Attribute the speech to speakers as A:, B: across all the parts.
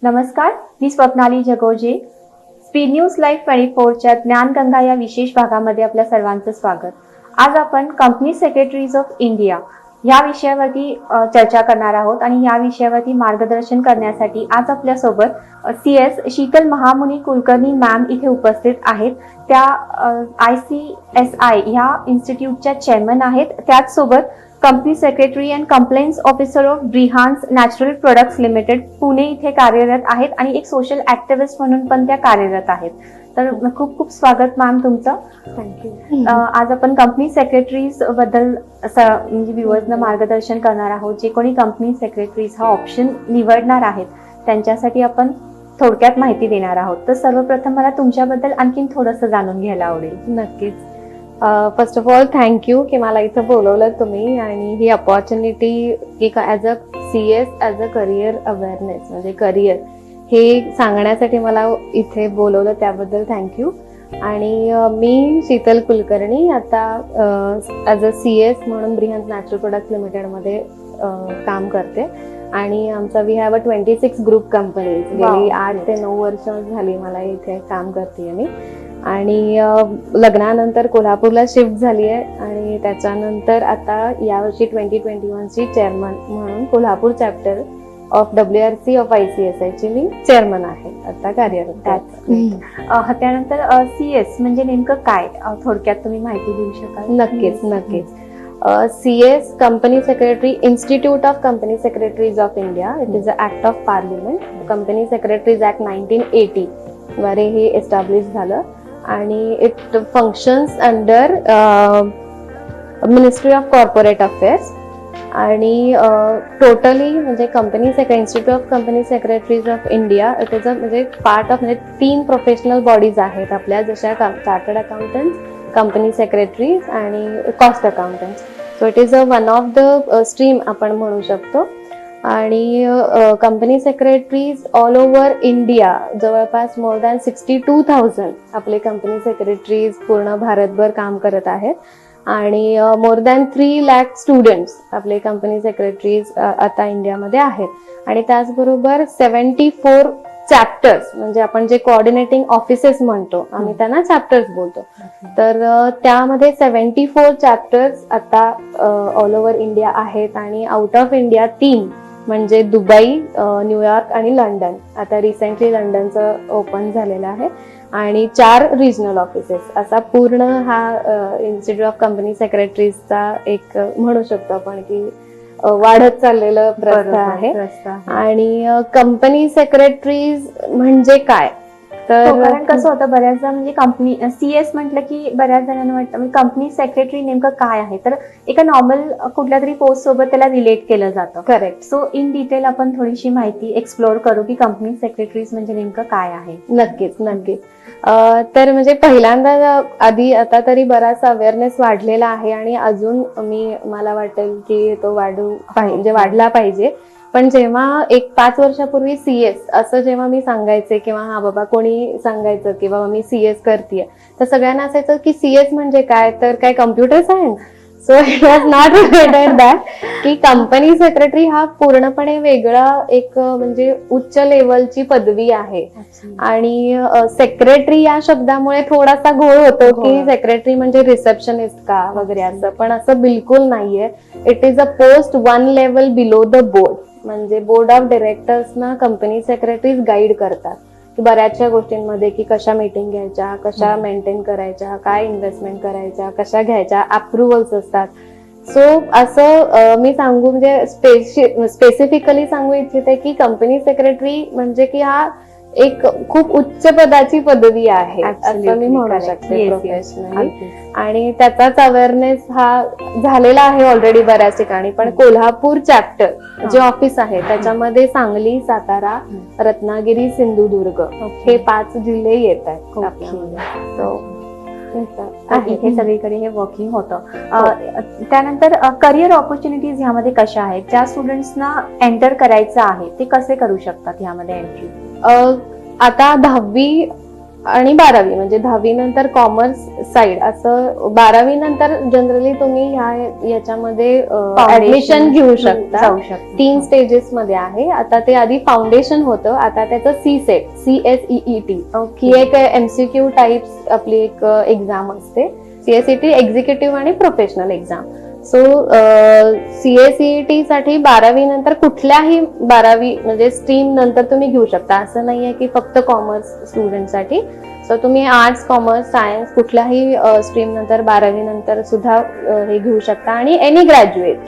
A: नमस्कार, मी Swapnali Jagoje. Speed news live 24च्या ज्ञानगंगा या विशेष भागामध्ये आपल्या सर्वांचं स्वागत. आज आपण कंपनी सेक्रेटरीज ऑफ इंडिया या विषयावरती चर्चा करणार आहोत आणि या विषयावरती मार्गदर्शन करण्यासाठी आज आपल्यासोबत CS शीतल महामुनी कुलकर्णी मॅम इथे उपस्थित आहेत. त्या ICSI या इन्स्टिट्यूटच्या चेअरमन आहेत. त्याचसोबत company secretary and compliance officer of Brihans natural products limited Pune इथे कार्यरत आहेत आणि एक सोशल ऍक्टिव्हिस्ट म्हणून पण त्या कार्यरत आहेत. तर खूप खूप स्वागत मॅम तुमचं.
B: थँक्यू.
A: आज आपण कंपनी सेक्रेटरीज बद्दल म्हणजे व्ह्युअर्सना मार्गदर्शन करणार आहोत. जे कोणी कंपनी सेक्रेटरीज हा ऑप्शन निवडणार आहेत त्यांच्यासाठी आपण थोडक्यात माहिती देणार आहोत. तर सर्वप्रथम मला तुमच्याबद्दल आणखीन थोडंसं जाणून घ्यायला आवडेल.
B: नक्कीच. फर्स्ट ऑफ ऑल थँक्यू की मला इथं बोलवलं तुम्ही आणि ही अपॉर्च्युनिटी की as a CS as a career awareness म्हणजे करिअर हे सांगण्यासाठी मला इथे बोलवलं त्याबद्दल थँक्यू. आणि मी शीतल कुलकर्णी आता ॲज अ CS म्हणून ब्रिहान्स नॅचरल प्रोडक्ट्स लिमिटेडमध्ये काम करते आणि आमचा we have a 26 group companies. गेली 8 ते 9 वर्ष झाली मला इथे काम करते मी आणि लग्नानंतर कोल्हापूरला शिफ्ट झाली आहे आणि त्याच्यानंतर आता यावर्षी 2021ची चेअरमन म्हणून Kolhapur chapter of WRC of ICSI ची मी चेअरमन आहे आता कार्यरत.
A: त्यानंतर CS म्हणजे नेमकं काय थोडक्यात तुम्ही माहिती देऊ शकाल?
B: नक्कीच. CS company secretary institute of company secretaries of India. It is a act of parliament. Company secretaries act 1980 द्वारे हे एस्टॅब्लिश झालं आणि it functions under ministry of corporate affairs आणि टोटली म्हणजे company institute of company secretaries of India it is अ म्हणजे part of म्हणजे 3 professional bodies आहेत आपल्या, जशा चार्टर्ड अकाउंटंट्स, कंपनी सेक्रेटरीज आणि cost accountants. So it is a one of the stream आपण म्हणू शकतो. आणि company secretaries all over India जवळपास मोर दॅन 62,000 आपले कंपनी सेक्रेटरीज पूर्ण भारतभर काम करत आहेत आणि मोर दॅन 3 लाख स्टुडंट्स आपले कंपनी सेक्रेटरीज आता इंडियामध्ये आहेत आणि त्याचबरोबर 74 चॅप्टर्स म्हणजे आपण जे कोऑर्डिनेटिंग ऑफिसेस म्हणतो आम्ही त्यांना चॅप्टर्स बोलतो. तर त्यामध्ये 74 चॅप्टर्स आता ऑल ओव्हर इंडिया आहेत आणि आउट ऑफ इंडिया 3 म्हणजे दुबई, न्यूयॉर्क आणि लंडन. आता रिसेंटली लंडनचं ओपन झालेलं आहे आणि 4 रिजनल ऑफिसेस असा पूर्ण हा इन्स्टिट्यूट ऑफ कंपनी सेक्रेटरीजचा एक म्हणू शकतो आपण की वाढत चाललेलं प्रथा आहे. आणि कंपनी सेक्रेटरीज म्हणजे काय तर
A: कारण कसं होतं बऱ्याचदा म्हणजे कंपनी CS म्हटलं की बऱ्याच जणांना वाटतं म्हणजे कंपनी सेक्रेटरी नेमकं काय आहे, तर एका नॉर्मल कुठल्या तरी पोस्ट सोबत त्याला रिलेट केलं जातं.
B: करेक्ट.
A: सो इन डिटेल आपण थोडीशी माहिती एक्सप्लोर करू की कंपनी सेक्रेटरीज म्हणजे नेमकं काय आहे.
B: नक्कीच. तर म्हणजे पहिल्यांदा आधी आता तरी बराचसा अवेअरनेस वाढलेला आहे आणि अजून मला वाटेल की तो वाढला पाहिजे. पण जेव्हा एक 5 वर्षापूर्वी CS असं जेव्हा मी सांगायचे किंवा हा बाबा कोणी सांगायचं की बाबा मी CS करतेय तर सगळ्यांना असायचं की CS म्हणजे काय, तर काय computer science. So it was not related that की कंपनी सेक्रेटरी हा पूर्णपणे वेगळा एक म्हणजे उच्च लेवलची पदवी आहे. आणि सेक्रेटरी या शब्दामुळे थोडासा घोळ होतो की सेक्रेटरी म्हणजे रिसेप्शनिस्ट का वगैरे असं, पण असं बिलकुल नाहीये. It is a post 1 level below the board. म्हणजे बोर्ड ऑफ डिरेक्टर्सना कंपनी सेक्रेटरीज गाईड करतात की बऱ्याचशा गोष्टींमध्ये की कशा मीटिंग घ्यायच्या, कशा मेंटेन करायच्या, काय इन्व्हेस्टमेंट करायच्या, कशा घ्यायच्या, अप्रुव्हल्स असतात. सो असं मी सांगू म्हणजे स्पेसिफिकली सांगू इच्छिते की कंपनी सेक्रेटरी म्हणजे की हा एक खूप उच्च पदाची पदवी आहे असं मी म्हणू शकते प्रोफेशनली. आणि त्याचाच अवेअरनेस हा झालेला आहे ऑलरेडी बऱ्याच ठिकाणी. पण कोल्हापूर चॅप्टर जे ऑफिस आहे त्याच्यामध्ये सांगली, सातारा, रत्नागिरी, सिंधुदुर्ग हे 5 जिल्हे येत आहेत आपल्यामध्ये.
A: इथे सगळीकडे हे वर्किंग होतं. त्यानंतर करिअर ऑपॉर्च्युनिटीज ह्यामध्ये कशा आहेत, ज्या स्टुडंट्सना एंटर करायचं आहे ते कसे करू शकतात ह्यामध्ये एंट्री?
B: आता 10वी आणि 12वी म्हणजे 10वी नंतर कॉमर्स साइड असं 12वी नंतर जनरली तुम्ही याच्यामध्ये ऍडमिशन घेऊ शकता.
A: जाऊ शकता.
B: 3 स्टेजेस मध्ये आहे. आता ते आधी फाउंडेशन होतं, आता त्याचं सीसेट CSEET ही एक MCQ टाइप्स आपली एक एक्झाम असते. CSET एक्झिक्युटिव्ह आणि प्रोफेशनल एक्झाम. सो CSET साठी 12वी नंतर कुठल्याही 12वी म्हणजे स्ट्रीम नंतर तुम्ही घेऊ शकता. असं नाहीये की फक्त कॉमर्स स्टुडंटसाठी. सो तुम्ही आर्ट्स, कॉमर्स, सायन्स कुठल्याही स्ट्रीम नंतर 12वी नंतर सुद्धा हे घेऊ शकता आणि एनी ग्रॅज्युएट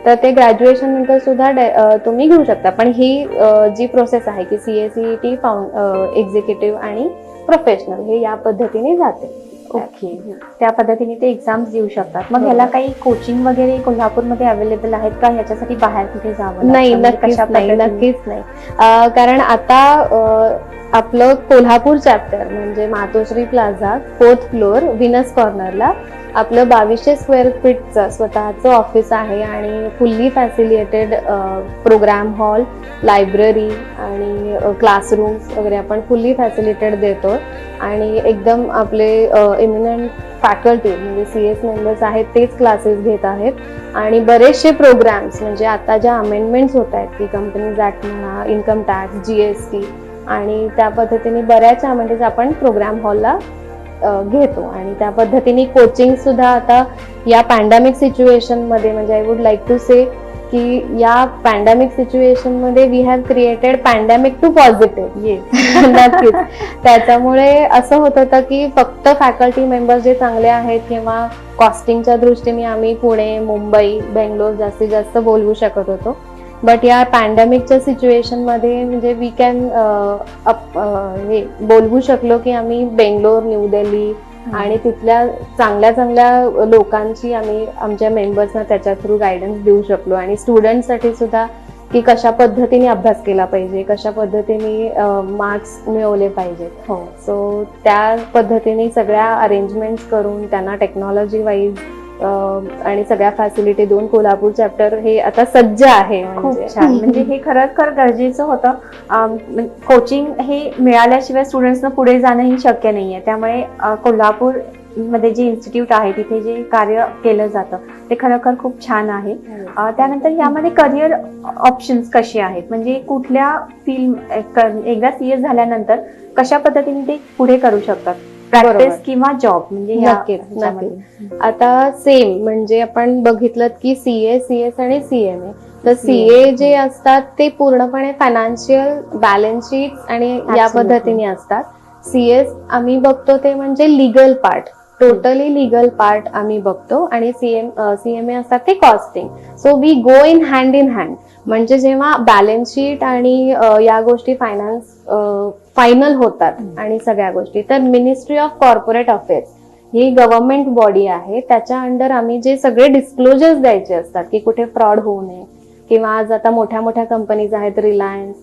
B: तर ते ग्रॅज्युएशन नंतर सुद्धा तुम्ही घेऊ शकता. पण ही जी प्रोसेस आहे की CSET एक्झिक्युटिव्ह आणि प्रोफेशनल हे या पद्धतीने जाते.
A: ओके, त्या पद्धतीने ते एक्झाम्स देऊ शकतात. मग ह्याला काही कोचिंग वगैरे कोल्हापूरमध्ये अवेलेबल आहेत का? ह्याच्यासाठी बाहेर कुठे जावं
B: नाही,
A: लागतं?
B: नक्कीच नाही. कारण आता आपलं कोल्हापूर चॅप्टर म्हणजे मातोश्री प्लाझा 4th फ्लोअर विनस कॉर्नरला आपलं 2200 स्क्वेअर फीटचं स्वतःचं ऑफिस आहे आणि फुल्ली फॅसिलिटेटेड प्रोग्राम हॉल, लायब्ररी आणि क्लासरूम्स वगैरे आपण फुल्ली फॅसिलिटेड देतो. आणि एकदम आपले इमिनंट फॅकल्टी म्हणजे CS मेंबर्स आहेत तेच क्लासेस घेत आहेत. आणि बरेचसे प्रोग्राम्स म्हणजे आता ज्या अमेंडमेंट्स होत आहेत की कंपनीज ऍक्ट म्हणा, इन्कम टॅक्स, GST आणि त्या पद्धतीने बऱ्याच अमेंडमेंट्स आपण प्रोग्राम हॉलला घेतो. आणि त्या पद्धतीने कोचिंग सुद्धा आता या पॅन्डेमिक सिच्युएशन मध्ये म्हणजे I would like to say की या पॅन्डेमिक सिच्युएशन मध्ये we have created pandemic to positive. नक्कीच त्याच्यामुळे असं होत होतं की फक्त फॅकल्टी मेंबर्स जे चांगले आहेत किंवा कॉस्टिंगच्या दृष्टीने आम्ही पुणे, मुंबई, बेंगलोर जास्तीत जास्त बोलवू शकत होतो. बट या पॅन्डेमिकच्या सिच्युएशन मध्ये म्हणजे वी कॅन हे बोलवू शकलो की आम्ही बेंगलोर, न्यू दिल्ली आणि तिथल्या चांगल्या लोकांची आम्ही आमच्या मेंबर्सना त्याच्या थ्रू गायडन्स देऊ शकलो. आणि स्टुडंटसाठी सुद्धा की कशा पद्धतीने अभ्यास केला पाहिजे, कशा पद्धतीने मार्क्स मिळवले पाहिजेत.
A: हो,
B: सो त्या पद्धतीने सगळ्या अरेंजमेंट्स करून त्यांना टेक्नॉलॉजी वाईज आणि सगळ्या फॅसिलिटी देऊन कोल्हापूर चॅप्टर हे आता सज्ज आहे.
A: खूप छान. म्हणजे हे खरंखर गरजेचं होतं. कोचिंग हे मिळाल्याशिवाय स्टुडंट्सना पुढे जाणं ही शक्य नाहीये. त्यामुळे कोल्हापूर मध्ये जे इन्स्टिट्यूट आहे तिथे जे कार्य केलं जातं ते खरोखर खूप छान आहे. त्यानंतर यामध्ये करिअर ऑप्शन्स कसे आहेत, म्हणजे कुठल्या फील्ड एकदा CS झाल्यानंतर कशा पद्धतीने ते पुढे करू शकतात, प्रॅक्टिस किंवा जॉब म्हणजे
B: नक्कीच. आता सेम म्हणजे आपण बघितलं की CA, CS आणि CMA. तर CA जे असतात ते पूर्णपणे फायनान्शियल बॅलन्स शीट आणि या पद्धतीने असतात. CS आम्ही बघतो ते म्हणजे legal part, totally legal part आम्ही बघतो. आणि CMA असतात ते costing. So we go in hand in hand. म्हणजे जेव्हा बॅलन्स शीट आणि या गोष्टी फायनल होतात आणि सगळ्या गोष्टी तर ministry of corporate affairs he government body आहे. त्याच्या अंडर आम्ही जे सगळे डिस्क्लोजर्स द्यायचे असतात की कुठे फ्रॉड होऊ नये किंवा आज आता मोठ्या कंपनीज आहेत रिलायन्स,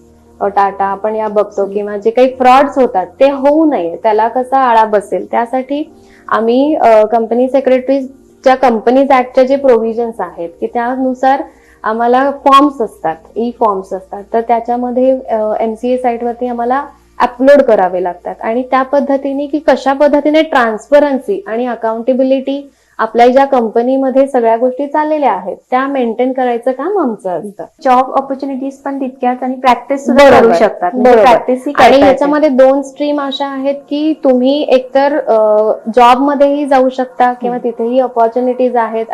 B: टाटा आपण या बघतो किंवा जे काही फ्रॉड्स होतात ते होऊ नये, त्याला कसा आळा बसेल त्यासाठी आम्ही कंपनी सेक्रेटरीच्या कंपनीज ऍक्टचे जे प्रोव्हिजन्स आहेत की त्यानुसार आम्हाला फॉर्म्स असतात, फॉर्म्स असतात. तर त्याच्यामध्ये MCA साईटवरती आम्हाला अपलोड करावे लागतात. आणि त्या पद्धतीने की कशा पद्धतीने ट्रान्सपरन्सी आणि अकाउंटेबिलिटी आपल्या ज्या कंपनीमध्ये सगळ्या गोष्टी चाललेल्या आहेत त्या मेंटेन करायचं काम आमचं असतं.
A: जॉब ऑपॉर्च्युनिटीज पण तितक्याच आणि प्रॅक्टिस सुद्धा करू शकतात. प्रॅक्टिस
B: आणि याच्यामध्ये 2 स्ट्रीम अशा आहेत की तुम्ही एकतर जॉब मध्येही जाऊ शकता किंवा तिथेही ऑपॉर्च्युनिटीज आहेत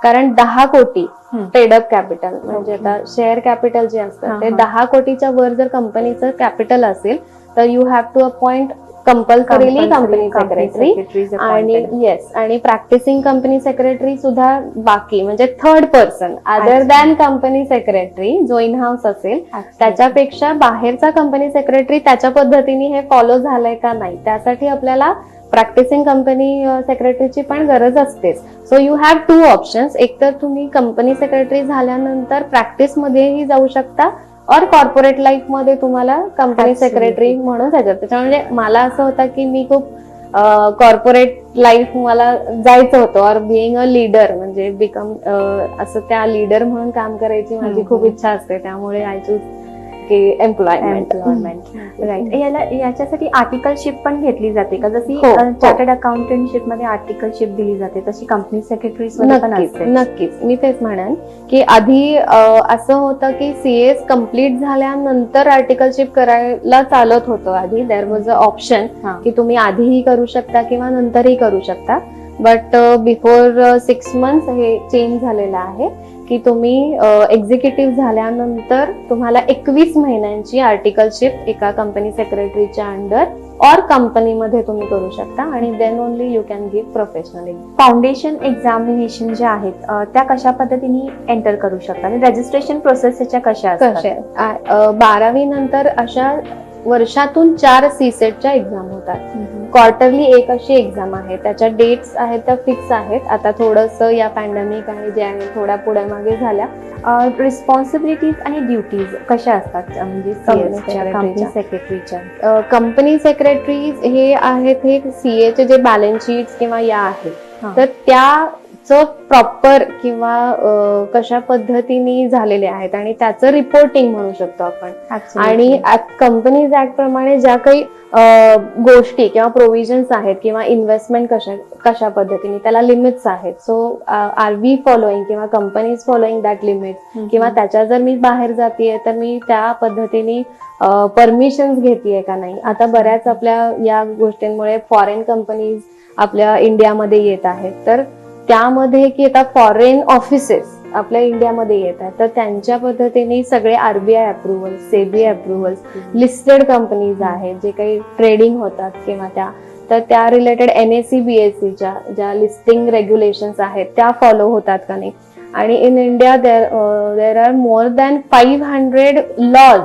B: कारण 10 कोटी पेडअप कॅपिटल म्हणजे आता शेअर कॅपिटल जे असतं ते 10 कोटीच्या वर जर कंपनीचं कॅपिटल असेल तर you have to appoint compulsorily company secretary. आणि येस, आणि प्रॅक्टिसिंग कंपनी सेक्रेटरी सुद्धा बाकी म्हणजे third person other than company secretary जो इन हाऊस असेल त्याच्यापेक्षा बाहेरचा कंपनी सेक्रेटरी त्याच्या पद्धतीने हे फॉलो झालंय का नाही त्यासाठी आपल्याला प्रॅक्टिसिंग कंपनी सेक्रेटरीची पण गरज असतेच. So you have 2 options. एकतर तुम्ही कंपनी सेक्रेटरी झाल्यानंतर प्रॅक्टिस मध्येही जाऊ शकता और कॉर्पोरेट लाईफ मध्ये तुम्हाला कंपनी सेक्रेटरी म्हणून जायचं. त्याच्यामुळे मला असं होतं की मी खूप कॉर्पोरेट लाईफ मला जायचं होतं और बिईंग अ लीडर म्हणजे बिकम असं त्या लीडर म्हणून काम करायची माझी खूप इच्छा असते. त्यामुळे आय चूज की एम्प्लॉयमेंट.
A: राईट. याच्यासाठी आर्टिकलशिप पण घेतली जाते का? जशी
B: हो.
A: चार्टर्ड अकाउंटंटशिप मध्ये आर्टिकलशिप दिली जाते तशी कंपनी सेक्रेटरीज मध्ये पण
B: नक्कीच
A: असते.
B: नक्कीच मी तेच म्हणेन की आधी असं होतं की सीएस कम्प्लीट झाल्यानंतर आर्टिकलशिप करायला चालत होतं. आधी देअर वॉज अ ऑप्शन की तुम्ही आधीही करू शकता किंवा नंतरही करू शकता. बट बिफोर 6 months हे चेंज झालेलं आहे की तुम्ही एक्झिक्युटिव्ह झाल्यानंतर तुम्हाला 21 महिन्यांची आर्टिकलशिप एका कंपनी सेक्रेटरीच्या अंडर और कंपनीमध्ये तुम्ही करू शकता आणि then only you can give professional.
A: Foundation examination ज्या आहेत त्या कशा पद्धतीने एंटर करू शकता आणि रजिस्ट्रेशन प्रोसेस त्याच्या कशा असतात?
B: 12वी नंतर अशा वर्षातून 4 सीसेटच्या एक्झाम होतात. क्वार्टरली एक अशी एक्झाम आहे. त्याच्या डेट्स आहेत त्या फिक्स आहेत. आता थोडंसं या पॅन्डेमिक आणि जे आहे थोड्या पुढे मागे झाल्या.
A: रिस्पॉन्सिबिलिटीज आणि ड्युटीज कशा असतात म्हणजे कंपनी सेक्रेटरीच्या?
B: कंपनी सेक्रेटरीज हे आहेत हे सीएचे जे बॅलन्स शीट्स किंवा या आहेत तर त्याचं प्रॉपर किंवा कशा पद्धतीने झालेले आहेत आणि त्याचं रिपोर्टिंग म्हणू शकतो आपण. आणि कंपनीज ऍक्ट प्रमाणे ज्या काही गोष्टी किंवा प्रोव्हिजन्स आहेत किंवा इन्व्हेस्टमेंट कशा पद्धतीने त्याला लिमिट्स आहेत. सो आर वी फॉलोइंग किंवा company is following that limit किंवा त्याच्या जर मी बाहेर जातीये तर मी त्या पद्धतीने परमिशन्स घेतीये का नाही. आता बऱ्याच आपल्या या गोष्टींमुळे फॉरेन कंपनीज आपल्या इंडियामध्ये येत आहेत तर त्यामध्ये की आता फॉरेन ऑफिसेस आपल्या इंडियामध्ये येत आहेत तर त्यांच्या पद्धतीने सगळे RBI approval, SEBI approvals, listed companies आहेत जे काही ट्रेडिंग होतात किंवा त्या रिलेटेड NSE BSEच्या ज्या लिस्टिंग रेग्युलेशन्स आहेत त्या फॉलो होतात का नाही. आणि in India there are more than 500 laws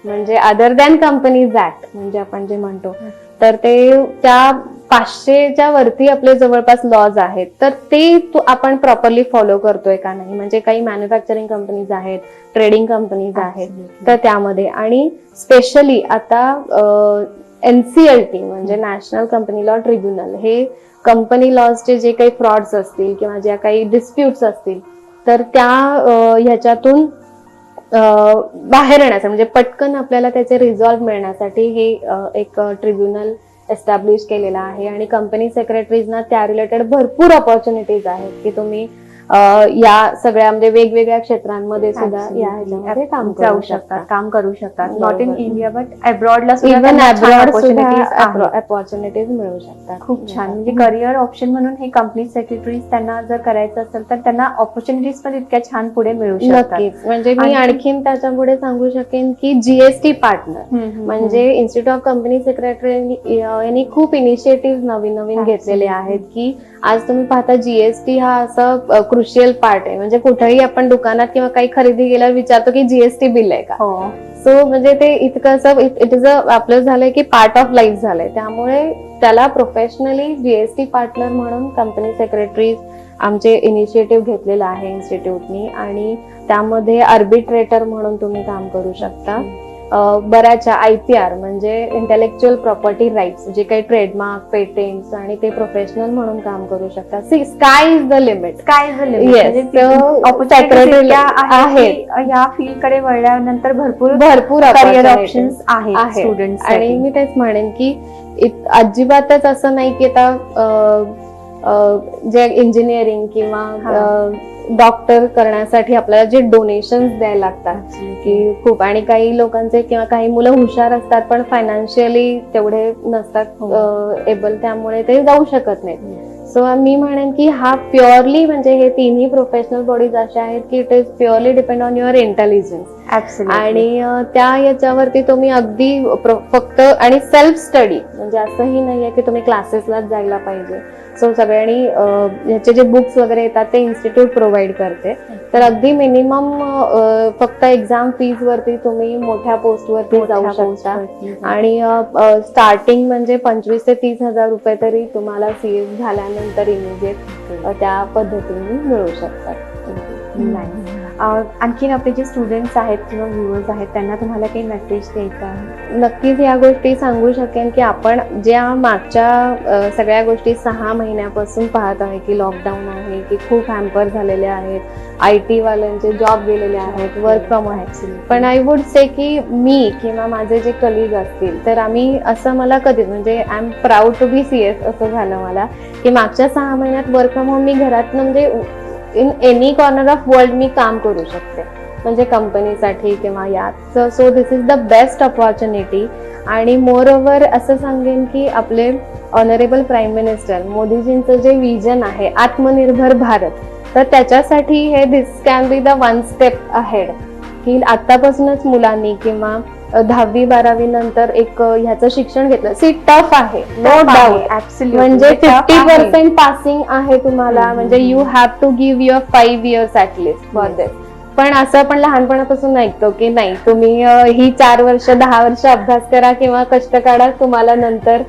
B: म्हणजे अदर दॅन कंपनीज ऍक्ट म्हणजे आपण जे म्हणतो तर ते त्या 500च्या वरती आपले जवळपास लॉज आहेत तर ते आपण प्रॉपरली फॉलो करतोय का नाही. म्हणजे काही मॅन्युफॅक्चरिंग कंपनीज आहेत, ट्रेडिंग कंपनीज आहेत तर त्यामध्ये. आणि स्पेशली आता NCLT म्हणजे नॅशनल कंपनी लॉ ट्रिब्युनल हे कंपनी लॉजचे जे काही फ्रॉड्स असतील किंवा ज्या काही डिस्प्युट्स असतील तर त्या ह्याच्यातून बाहेर येण्यासाठी म्हणजे पटकन आपल्याला त्याचे रिझॉल्व्ह मिळण्यासाठी हे एक ट्रिब्युनल एस्टॅब्लिश केलेला आहे. आणि कंपनी सेक्रेटरीजना त्या रिलेटेड भरपूर ऑपॉर्च्युनिटीज आहेत की तुम्ही या सगळ्या म्हणजे वेगवेगळ्या क्षेत्रांमध्ये सुद्धा या ह्याच्यामध्ये काम
A: करू शकतात. नॉट इन इंडिया बट अब्रॉडला
B: इव्हन अब्रॉड ऑपॉर्च्युनिटीज मिळू शकतात.
A: खूप छान. म्हणजे करिअर ऑप्शन म्हणून हे कंपनी सेक्रेटरीज त्यांना जर करायचं असेल तर त्यांना ऑपॉर्च्युनिटीज पण इतक्या छान पुढे मिळू शकतात.
B: नक्कीच. म्हणजे मी आणखीन त्याच्यापुढे सांगू शकेन की जीएसटी पार्टनर म्हणजे इन्स्टिट्यूट ऑफ कंपनी सेक्रेटरी यांनी खूप इनिशिएटिव्ह नवीन घेतलेले आहेत की आज तुम्ही पाहता जीएसटी हा असा क्रुशियल पार्ट आहे. म्हणजे कुठेही आपण दुकानात किंवा काही खरेदी केल्यावर विचारतो की जीएसटी बिल आहे का. सो म्हणजे ते इतकं असं इट इज आपलं झालंय की पार्ट ऑफ लाईफ झालंय. त्यामुळे त्याला प्रोफेशनली जीएसटी पार्टनर म्हणून कंपनी सेक्रेटरीज आमचे इनिशिएटिव्ह घेतलेला आहे इन्स्टिट्यूटनी. आणि त्यामध्ये आर्बिट्रेटर म्हणून तुम्ही काम करू शकता. बऱ्याचशा IPR म्हणजे इंटेलेक्च्युअल प्रॉपर्टी राईट्स जे काही ट्रेडमार्क, पेटेंट्स आणि ते प्रोफेशनल म्हणून काम करू शकता. Sky is the limit.
A: Secretary आहे या फील्ड कडे वळल्यानंतर भरपूर करिअर ऑप्शन्स आहेत स्टुडंट्स.
B: आणि मी तेच म्हणेन की अजिबातच असं नाही की आता जे इंजिनिअरिंग किंवा डॉक्टर करण्यासाठी आपल्याला जे डोनेशन्स द्यायला लागतात की खूप. आणि काही लोकांचे किंवा काही मुलं हुशार असतात पण फायनान्शियली तेवढे नसतात एबल त्यामुळे ते जाऊ शकत नाहीत. सो मी म्हणेन की हा प्युअरली म्हणजे हे तिन्ही प्रोफेशनल बॉडीज अशा आहेत की it is purely depend on your intelligence. आणि त्या याच्यावरती तुम्ही अगदी फक्त आणि सेल्फ स्टडी म्हणजे असंही नाहीये की तुम्ही क्लासेसलाच जायला पाहिजे. सो सगळ्यांनी ह्याचे जे बुक्स वगैरे येतात ते इन्स्टिट्यूट प्रोव्हाइड करते. तर अगदी मिनिमम फक्त एक्झाम फीज वरती तुम्ही मोठ्या पोस्टवरती जाऊ शकता. आणि स्टार्टिंग म्हणजे 25,000 ते 30,000 रुपये तरी तुम्हाला CS झाल्यानंतर इमिजिएट त्या पद्धतीने मिळू शकतात.
A: आणखीन आपले जे स्टुडंट्स आहेत किंवा व्ह्युअर्स आहेत त्यांना तुम्हाला काही मेसेज द्यायचा आहे?
B: नक्कीच या गोष्टी सांगू शकेन की आपण ज्या मागच्या सगळ्या गोष्टी 6 महिन्यापासून पाहत आहे की लॉकडाऊन आहे, की खूप हॅम्पर झालेले आहेत, IT वाल्यांचे जॉब गेलेले आहेत, वर्क फ्रॉम होम. पण आय वुड से की मी किंवा माझे जे कलिग असतील तर आम्ही असं मला कधीच म्हणजे I am proud to be CS असं झालं मला की मागच्या 6 महिन्यात वर्क फ्रॉम होम मी घरातनं म्हणजे in any corner of world मी काम करू शकते म्हणजे कंपनीसाठी किंवा यात. So this is the best opportunity. आणि मोर ओव्हर असं सांगेन की आपले ऑनरेबल प्राईम मिनिस्टर मोदीजींचं जे विजन आहे आत्मनिर्भर भारत, तर त्याच्यासाठी हे this can be the one step ahead की आतापासूनच मुलांनी किंवा 10वी-12वी नंतर एक ह्याचं शिक्षण घेतलं. सी टफ आहे, नो डाऊट. म्हणजे 50% पासिंग आहे तुम्हाला, म्हणजे you have to give your 5 years at least for this. पण असं आपण लहानपणापासून ऐकतो की नाही तुम्ही ही 4 वर्ष 10 वर्ष अभ्यास करा किंवा कष्ट काढा, तुम्हाला नंतर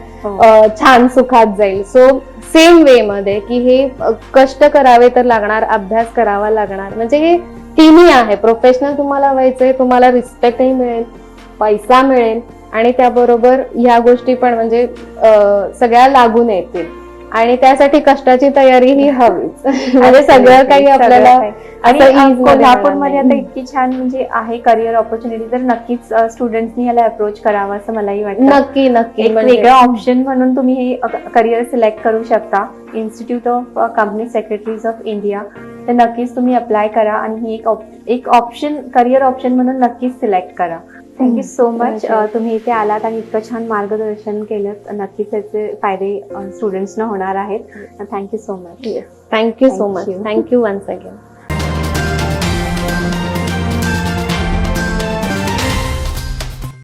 B: छान सुखात जाईल. सो सेम वे मध्ये की हे कष्ट करावे तर लागणार, अभ्यास करावा लागणार. म्हणजे हे तिन्ही आहे. प्रोफेशनल तुम्हाला व्हायचंय, तुम्हाला रिस्पेक्टही मिळेल, पैसा मिळेल आणि त्याबरोबर ह्या गोष्टी पण म्हणजे सगळ्या लागून येतील. आणि त्यासाठी कष्टाची तयारी ही हवीच. म्हणजे सगळं काही आपल्याला.
A: आणि कोल्हापूरमध्ये आता इतकी छान म्हणजे आहे करिअर ऑपॉर्च्युनिटी, तर नक्कीच स्टुडंट्सनी याला अप्रोच करावा असं मलाही वाटतं.
B: नक्की नक्की.
A: एक वेगळं ऑप्शन म्हणून तुम्ही हे करिअर सिलेक्ट करू शकता, institute of company secretaries of India. तर नक्कीच तुम्ही अप्लाय करा आणि ही एक ऑप्शन करिअर ऑप्शन म्हणून नक्कीच सिलेक्ट करा. Thank you so much. तुम्ही इथे आलात आणि इतकं छान मार्गदर्शन केलं. नक्कीच त्याचे फायदे स्टुडंट्सना होणार आहेत. Thank you so much.
B: Thank you so much. Thank you once again.